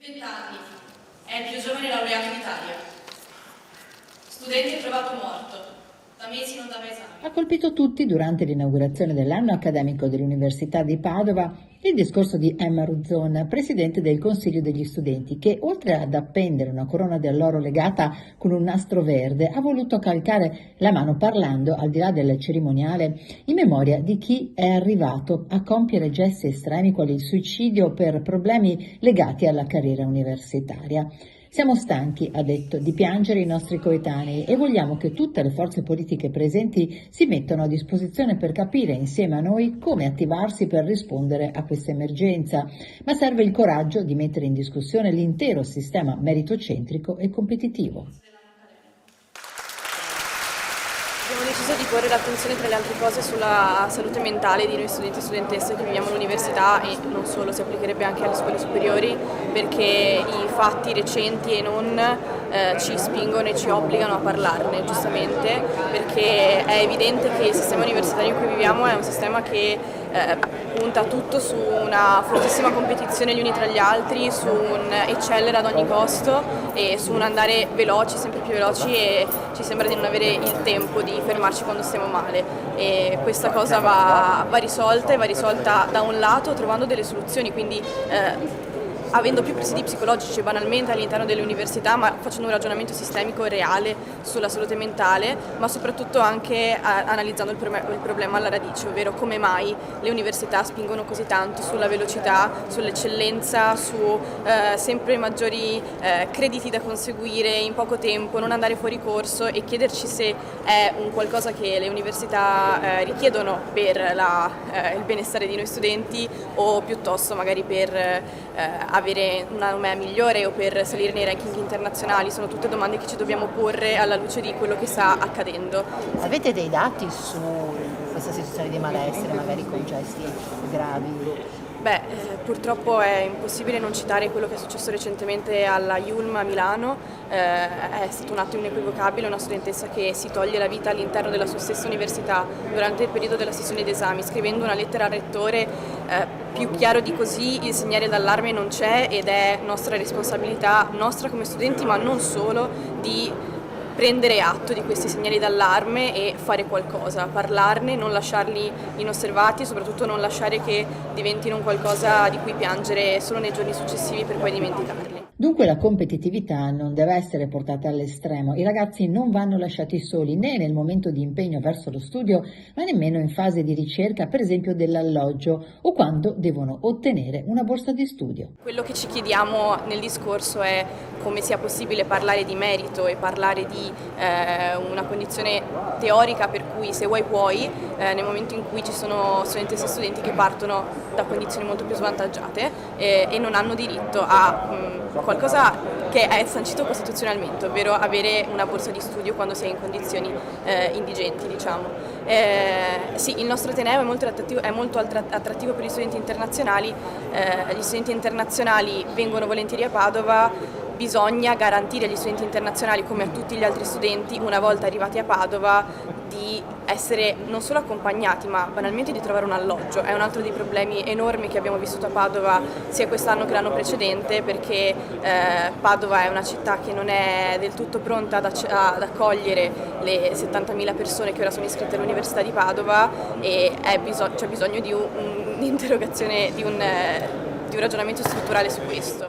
20 anni, è il più giovane laureato d'Italia. Studente trovato morto, da mesi non dava esami. Ha colpito tutti durante l'inaugurazione dell'anno accademico dell'Università di Padova il discorso di Emma Ruzzon, presidente del Consiglio degli Studenti, che oltre ad appendere una corona d'alloro legata con un nastro verde, ha voluto calcare la mano parlando, al di là del cerimoniale, in memoria di chi è arrivato a compiere gesti estremi quali il suicidio per problemi legati alla carriera universitaria. Siamo stanchi, ha detto, di piangere i nostri coetanei e vogliamo che tutte le forze politiche presenti si mettano a disposizione per capire insieme a noi come attivarsi per rispondere a questa emergenza. Ma serve il coraggio di mettere in discussione l'intero sistema meritocentrico e competitivo. Abbiamo deciso di porre l'attenzione tra le altre cose sulla salute mentale di noi studenti e studentesse che viviamo all'università e non solo, si applicherebbe anche alle scuole superiori, perché i fatti recenti e non ci spingono e ci obbligano a parlarne, giustamente, perché è evidente che il sistema universitario in cui viviamo è un sistema che punta tutto su una fortissima competizione gli uni tra gli altri, su un eccellere ad ogni costo e su un andare veloci, sempre più veloci, e ci sembra di non avere il tempo di fermarci quando stiamo male, e questa cosa va risolta, e va risolta da un lato trovando delle soluzioni, quindi avendo più presidi psicologici banalmente all'interno delle università, ma facendo un ragionamento sistemico e reale sulla salute mentale, ma soprattutto anche analizzando il problema alla radice, ovvero come mai le università spingono così tanto sulla velocità, sull'eccellenza, su sempre maggiori crediti da conseguire in poco tempo, non andare fuori corso, e chiederci se è un qualcosa che le università richiedono per il benessere di noi studenti, o piuttosto magari per avere una nomea migliore o per salire nei ranking internazionali. Sono tutte domande che ci dobbiamo porre alla luce di quello che sta accadendo. Avete dei dati su questa situazione di malessere, magari con gesti gravi? Purtroppo è impossibile non citare quello che è successo recentemente alla IULM a Milano. È stato un atto inequivocabile, una studentessa che si toglie la vita all'interno della sua stessa università durante il periodo della sessione d'esami, scrivendo una lettera al rettore. Più chiaro di così il segnale d'allarme non c'è, ed è nostra responsabilità, nostra come studenti, ma non solo, di prendere atto di questi segnali d'allarme e fare qualcosa, parlarne, non lasciarli inosservati e soprattutto non lasciare che diventino un qualcosa di cui piangere solo nei giorni successivi per poi dimenticarli. Dunque la competitività non deve essere portata all'estremo. I ragazzi non vanno lasciati soli né nel momento di impegno verso lo studio, ma nemmeno in fase di ricerca, per esempio dell'alloggio, o quando devono ottenere una borsa di studio. Quello che ci chiediamo nel discorso è come sia possibile parlare di merito e parlare di una condizione teorica per cui se vuoi puoi, nel momento in cui ci sono studentesse e studenti che partono da condizioni molto più svantaggiate e non hanno diritto a qualcosa che è sancito costituzionalmente, ovvero avere una borsa di studio quando si è in condizioni indigenti, diciamo. Sì, il nostro ateneo è molto attrattivo per gli studenti internazionali. Gli studenti internazionali vengono volentieri a Padova. Bisogna garantire agli studenti internazionali, come a tutti gli altri studenti, una volta arrivati a Padova, di essere non solo accompagnati, ma banalmente di trovare un alloggio. È un altro dei problemi enormi che abbiamo vissuto a Padova sia quest'anno che l'anno precedente, perché Padova è una città che non è del tutto pronta ad accogliere le 70.000 persone che ora sono iscritte all'Università di Padova, e c'è bisogno di un'interrogazione, di un ragionamento strutturale su questo.